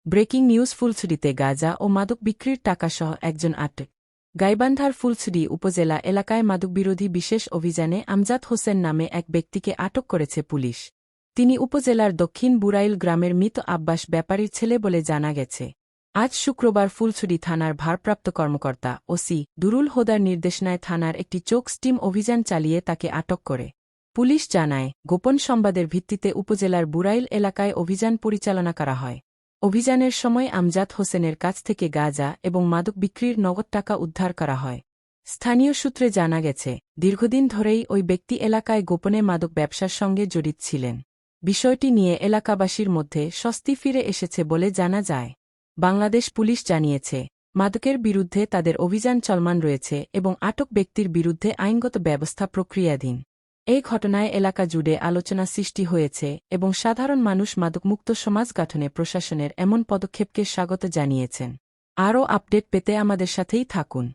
Breaking news ফুলছড়িতে গাঁজা ও মাদক বিক্রির টাকাসহ একজন আটক। গাইবান্ধার ফুলছড়ি উপজেলা এলাকায় মাদকবিরোধী বিশেষ অভিযানে আমজাদ হোসেন নামে এক ব্যক্তিকে আটক করেছে পুলিশ। তিনি উপজেলার দক্ষিণ বুড়াইল গ্রামের মৃত আব্বাস ব্যাপারীর ছেলে বলে জানা গেছে। আজ শুক্রবার ফুলছড়ি থানার ভারপ্রাপ্ত কর্মকর্তা ওসি দুরুল হোদার নির্দেশনায় থানার একটি চোখ স্টিম অভিযান চালিয়ে তাকে আটক করে। পুলিশ জানায়, গোপন সংবাদের ভিত্তিতে উপজেলার বুড়াইল এলাকায় অভিযান পরিচালনা করা হয়। অভিযানের সময় আমজাদ হোসেনের কাছ থেকে গাঁজা এবং মাদক বিক্রির নগদ টাকা উদ্ধার করা হয়। স্থানীয় সূত্রে জানা গেছে, দীর্ঘদিন ধরেই ওই ব্যক্তি এলাকায় গোপনে মাদক ব্যবসার সঙ্গে জড়িত ছিলেন। বিষয়টি নিয়ে এলাকাবাসীর মধ্যে স্বস্তি ফিরে এসেছে বলে জানা যায়। বাংলাদেশ পুলিশ জানিয়েছে, মাদকের বিরুদ্ধে তাদের অভিযান চলমান রয়েছে এবং আটক ব্যক্তির বিরুদ্ধে আইনগত ব্যবস্থা প্রক্রিয়াধীন। এই ঘটনায় এলাকা জুড়ে আলোচনা সৃষ্টি হয়েছে এবং সাধারণ মানুষ মাদকমুক্ত সমাজ গঠনে প্রশাসনের এমন পদক্ষেপকে স্বাগত জানিয়েছেন। আরও আপডেট পেতে আমাদের সাথেই থাকুন।